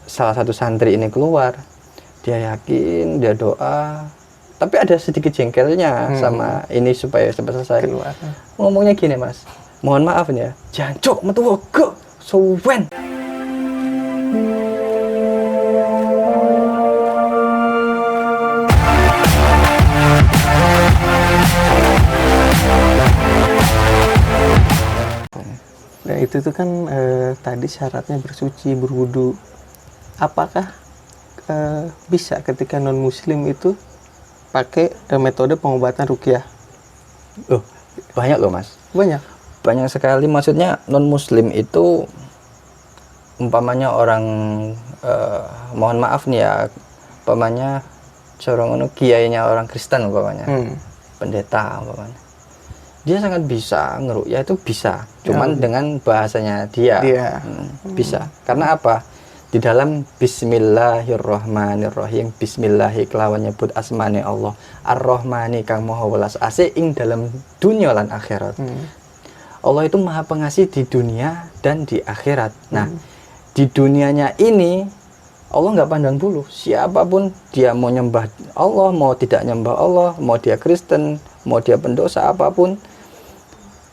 salah satu santri ini keluar, dia yakin, dia doa, tapi ada sedikit jengkelnya sama ini supaya cepat selesai. Keluar. Ngomongnya gini, Mas, mohon maaf nih ya, jancuk metu go suwen. Nah itu tuh kan tadi syaratnya bersuci, berwudu. Apakah bisa ketika non muslim itu pakai metode pengobatan ruqyah? Loh, banyak loh, Mas. Banyak Sekali, maksudnya non muslim itu umpamanya orang mohon maaf nih ya, umpamanya corong kiainya orang Kristen umpamanya. Pendeta umpamanya. Dia sangat bisa ngeruqyah, itu bisa. Cuman dengan bahasanya dia. Bisa. Karena apa? Di dalam Bismillahirrahmanirrahim, Bismillahi kelawan nyebut asmane Allah, Ar-Rahmani kang maha welas asih ing dalam dunia lan akhirat. Allah itu maha pengasih di dunia dan di akhirat. Nah, di dunianya ini Allah nggak pandang bulu. Siapapun dia mau nyembah Allah, mau tidak nyembah Allah, mau dia Kristen, mau dia pendosa apapun,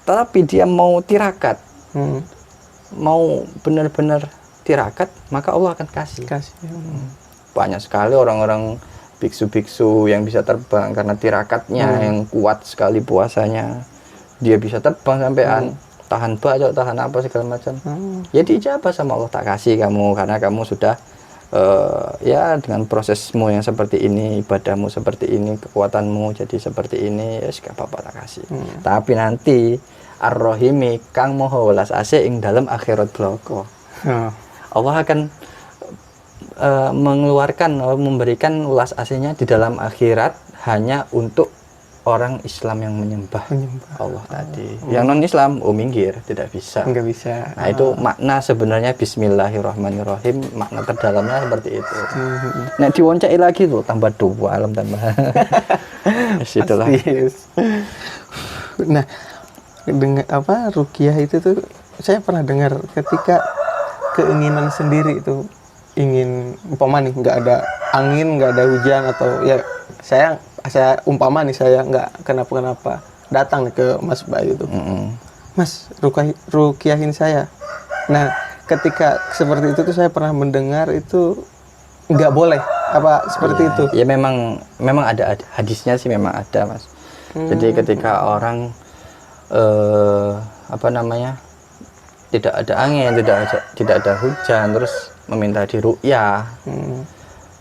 tapi dia mau tirakat, mau benar-benar tirakat, maka Allah akan kasih. Banyak sekali orang-orang biksu-biksu yang bisa terbang karena tirakatnya yang kuat sekali, puasanya dia bisa terbang sampean, tahan bacok, tahan apa segala macam. Ya dijabah sama Allah, tak kasih kamu karena kamu sudah ya dengan prosesmu yang seperti ini, ibadahmu seperti ini, kekuatanmu jadi seperti ini, ya gak apa-apa, tak kasih. Tapi nanti Ar-Rahimi kang maha welas asih ing dalam akhirat bloko. Allah akan mengeluarkan, memberikan welas asihnya di dalam akhirat hanya untuk orang Islam yang menyembah Allah tadi. Yang non Islam, minggir, tidak bisa. Enggak bisa. Nah, itu makna sebenarnya Bismillahirrahmanirrahim, makna terdalamnya seperti itu. Nah, diwancai lagi tuh, tambah dua alam tambah. Situlah. Nah, dengan ruqyah itu tuh saya pernah dengar ketika keinginan sendiri itu, ingin umpama nih nggak ada angin, nggak ada hujan, atau ya saya umpama nih saya nggak kenapa-kenapa, datang nih ke Mas Bayu tuh, Mas ruqyahin saya. Nah ketika seperti itu tuh saya pernah mendengar itu nggak boleh seperti itu. Ya memang ada hadisnya sih, memang ada, Mas. Jadi ketika orang tidak ada angin, tidak ada hujan, terus meminta diruqyah,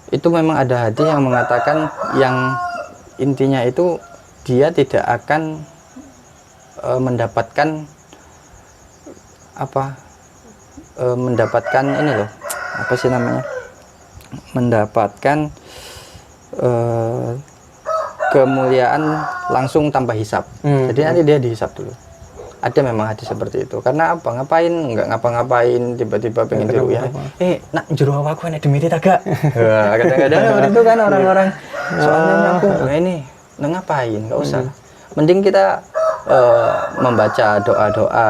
itu memang ada hadis yang mengatakan yang intinya itu dia tidak akan mendapatkan mendapatkan ini loh, apa sih namanya, mendapatkan kemuliaan langsung tanpa hisab. Jadi nanti dia dihisab dulu. Ada memang hadis seperti itu. Karena apa? Nggak ngapa-ngapain tiba-tiba pengen diruqyah. Nak jero awakku enek demite ta gak? Kadang-kadang seperti itu kan orang-orang. Soalnya aku ini ngapain? Nggak usah. Mending kita membaca doa-doa,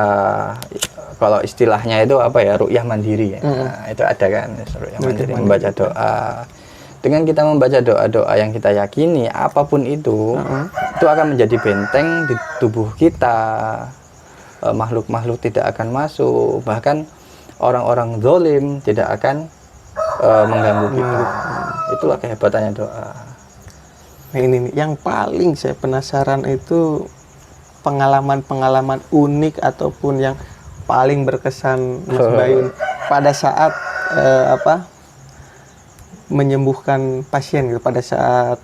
kalau istilahnya itu ruqyah mandiri ya. Nah, itu ada kan, ruqyah mandiri, membaca doa. Dengan kita membaca doa-doa yang kita yakini, apapun itu akan menjadi benteng di tubuh kita. Makhluk-makhluk tidak akan masuk, bahkan orang-orang zalim tidak akan mengganggu kita. Itulah kehebatannya doa. Nah ini nih, yang paling saya penasaran itu pengalaman-pengalaman unik ataupun yang paling berkesan Mas Bayu pada saat menyembuhkan pasien gitu, pada saat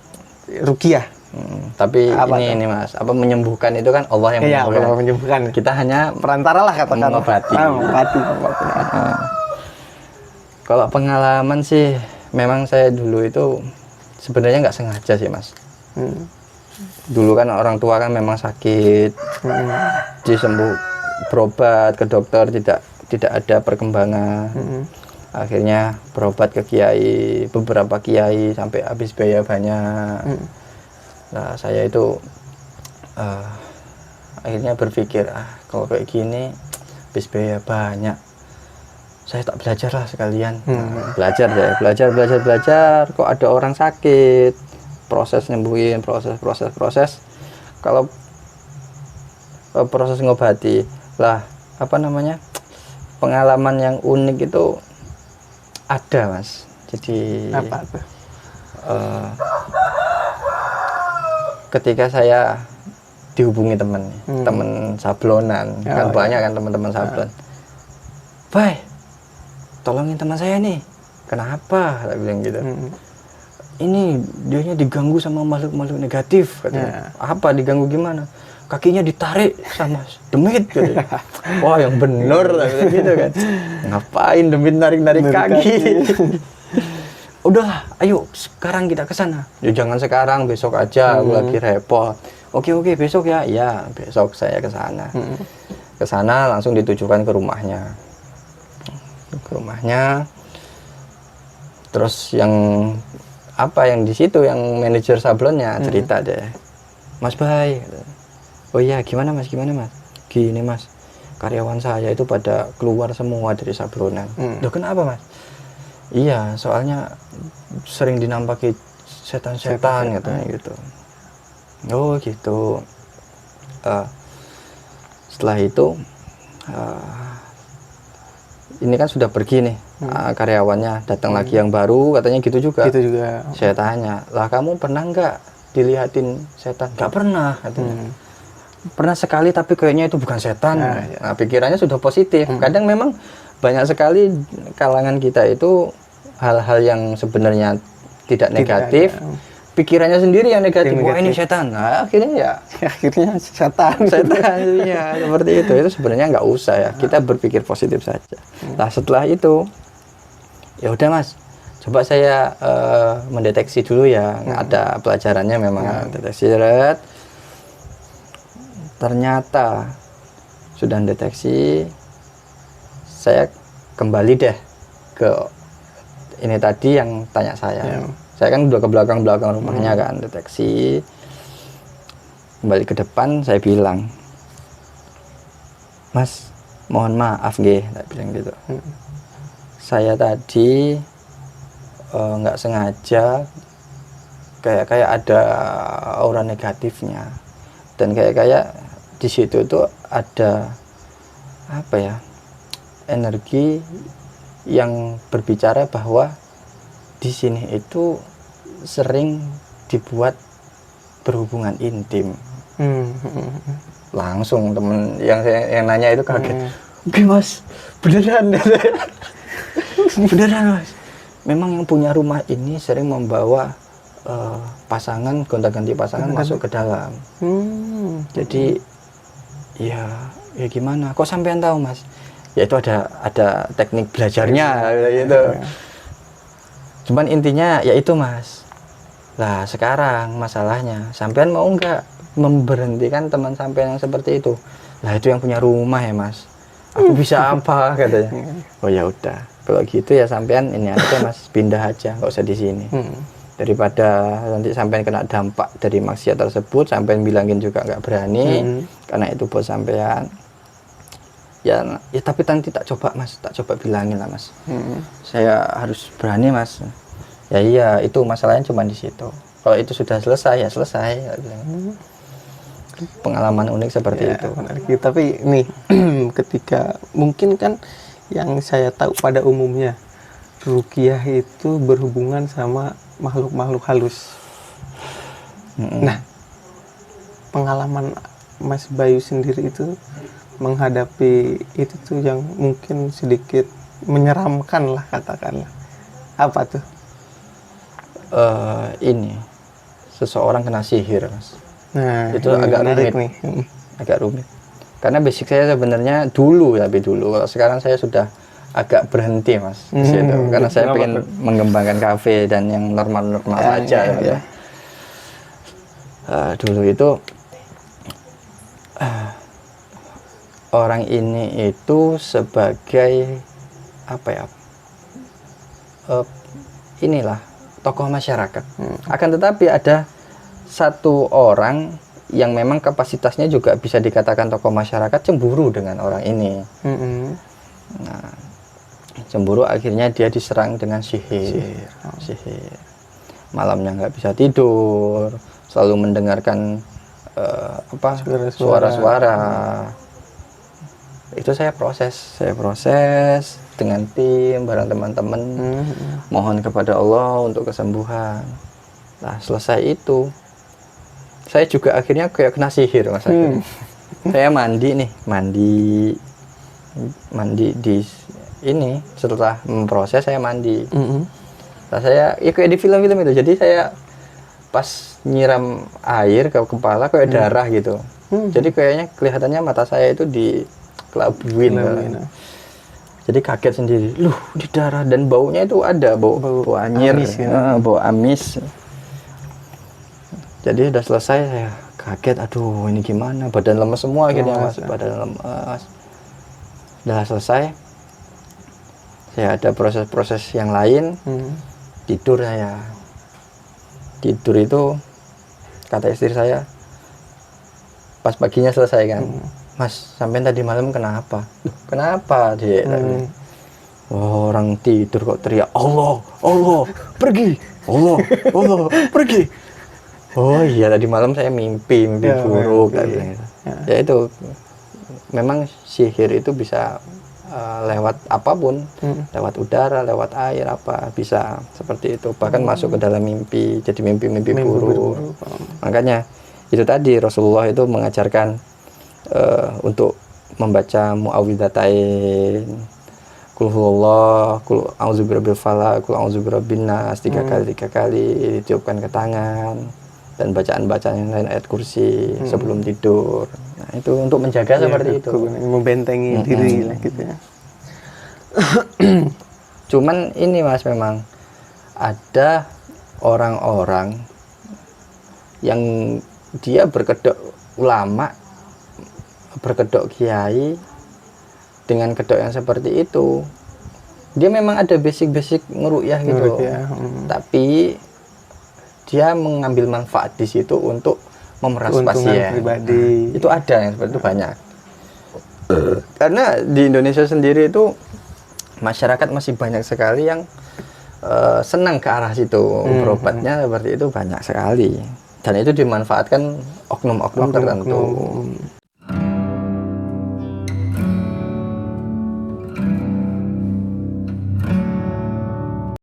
ruqyah. Tapi ini Mas, menyembuhkan itu kan Allah yang menyembuhkan. Allah menyembuhkan. Kita hanya perantara lah, katakan. Mengobati. Kalau pengalaman sih, memang saya dulu itu sebenarnya nggak sengaja sih, Mas. Dulu kan orang tua kan memang sakit, disembuh, berobat ke dokter, tidak ada perkembangan. Akhirnya berobat ke kiai, beberapa kiai sampai habis biaya banyak. Nah, saya itu akhirnya berpikir, kalau kayak gini habis biaya banyak, saya tak belajar lah sekalian. Nah, belajar deh, belajar. Kok ada orang sakit, proses nyembuhin, proses. Kalau proses ngobati lah, apa namanya, pengalaman yang unik itu ada, Mas. Jadi Apa tuh? Ketika saya dihubungi temen sablonan, kan banyak kan teman-teman sablon. Bay, tolongin teman saya nih. Kenapa? Saya bilang gitu. Ini dianya diganggu sama makhluk-makhluk negatif, katanya. Apa diganggu gimana? Kakinya ditarik sama demit, katanya. Wah, yang bener gitu kan. Ngapain demit narik-narik kaki? Udahlah, ayo sekarang kita ke sana. Ya jangan sekarang, besok aja, aku lagi repot. Oke, besok ya. Ya, besok saya ke sana. Ke sana langsung ditujukan ke rumahnya. Terus yang di situ yang manajer sablonnya cerita deh. Mas Bay. Oh iya, gimana Mas? Gini Mas, karyawan saya itu pada keluar semua dari sablonan. Loh kenapa Mas? Iya, soalnya sering dinampaki setan-setan katanya gitu. Oh gitu. Setelah itu ini kan sudah pergi nih, karyawannya datang lagi yang baru, katanya gitu juga. Saya tanya, lah kamu pernah nggak dilihatin setan? Nggak pernah, katanya. Pernah sekali tapi kayaknya itu bukan setan. Nah, pikirannya sudah positif. Kadang memang banyak sekali kalangan kita itu hal-hal yang sebenarnya tidak negatif, pikirannya sendiri yang negatif. Wah, ini setan. Nah, akhirnya setan ya, seperti itu. Itu sebenarnya nggak usah ya, kita berpikir positif saja. Nah, setelah itu ya udah Mas, coba saya mendeteksi dulu ya. Ada pelajarannya memang, deteksi. Ternyata sudah mendeteksi, saya kembali deh ke ini tadi yang tanya saya. Saya kan udah ke belakang rumahnya kan, deteksi. Kembali ke depan, saya bilang, Mas, mohon maaf nggih, saya bilang gitu. Saya tadi nggak sengaja kayak ada aura negatifnya, dan kayak di situ tuh ada apa ya, energi yang berbicara bahwa di sini itu sering dibuat berhubungan intim. Langsung temen yang nanya itu kaget. Oke Mas, beneran? Beneran Mas. Memang yang punya rumah ini sering membawa pasangan, gonta-ganti pasangan masuk ke dalam. Jadi ya gimana? Kok sampean tahu Mas? Ya itu ada teknik belajarnya gitu. Cuman intinya ya itu Mas. Lah sekarang masalahnya, sampean mau nggak memberhentikan teman sampean yang seperti itu? Lah itu yang punya rumah ya Mas. Aku bisa apa katanya? Oh ya udah, kalau gitu ya sampean ini aja Mas, pindah aja, nggak usah di sini. Daripada nanti sampean kena dampak dari maksiat tersebut, sampean bilangin juga nggak berani, karena itu bos sampean. Ya tapi nanti tak coba Mas, tak coba bilangin lah Mas. Saya harus berani Mas. Ya iya, itu masalahnya cuma di situ. Kalau itu sudah selesai ya selesai. Pengalaman unik seperti itu. Menarik. Tapi nih ketika mungkin kan yang saya tahu pada umumnya ruqyah itu berhubungan sama makhluk-makhluk halus. Nah, pengalaman Mas Bayu sendiri itu menghadapi itu tuh yang mungkin sedikit menyeramkan lah, katakanlah. Apa tuh? Ini seseorang kena sihir Mas. Nah, itu agak rumit nih. Agak rumit. Karena basic saya sebenarnya dulu. Kalau sekarang saya sudah agak berhenti Mas di situ. Karena saya pengen mengembangkan kafe dan yang normal-normal saja. Ya. Dulu itu orang ini itu sebagai apa ya? Inilah tokoh masyarakat. Akan tetapi ada satu orang yang memang kapasitasnya juga bisa dikatakan tokoh masyarakat cemburu dengan orang ini. Nah, Cemburu akhirnya dia diserang dengan sihir. Sihir. Malamnya nggak bisa tidur, selalu mendengarkan suara-suara. Itu saya proses dengan tim, bareng teman-teman, mohon kepada Allah untuk kesembuhan. Nah, selesai itu, saya juga akhirnya kayak kena sihir, Mas. Saya mandi di ini, setelah memproses saya mandi. Nah, saya ya kayak di film-film itu, jadi saya pas nyiram air ke kepala kayak darah gitu. Jadi kayaknya kelihatannya mata saya itu dikelabuin. Jadi kaget sendiri, loh di darah, dan baunya itu ada bau anyir, amis, bau amis. Jadi udah selesai, saya kaget, aduh ini gimana, badan lemes semua akhirnya, Mas, badan lemes. Udah selesai, saya ada proses-proses yang lain, tidur saya. Tidur itu, kata istri saya, pas paginya selesai kan, Mas, sampai tadi malam kenapa? Loh, kenapa dia? Oh, orang tidur kok teriak, Allah, Allah, pergi, Allah, Allah, pergi. Oh iya, tadi malam saya mimpi buruk. Ya itu, memang sihir itu bisa lewat apapun, lewat udara, lewat air, bisa seperti itu. Bahkan masuk ke dalam mimpi, jadi mimpi-mimpi buruk. Makanya itu tadi Rasulullah itu mengajarkan untuk membaca muawwidzatain, Qul huwallah, Qul a'udzu birabbil falaq, Qul a'udzu birabbin nas 3 kali ditiupkan ke tangan, dan bacaan-bacaan yang lain, ayat kursi sebelum tidur. Nah, itu untuk menjaga seperti itu. Membentengi diri lah gitu ya. Cuman ini, Mas, memang ada orang-orang yang dia berkedok ulama, berkedok kiai, dengan kedok yang seperti itu, dia memang ada basic ngeruqyah gitu, tapi dia mengambil manfaat di situ untuk memeras pasien pribadi. Itu ada yang seperti itu, banyak. Karena di Indonesia sendiri itu masyarakat masih banyak sekali yang senang ke arah situ, berobatnya seperti itu banyak sekali, dan itu dimanfaatkan oknum-oknum tertentu.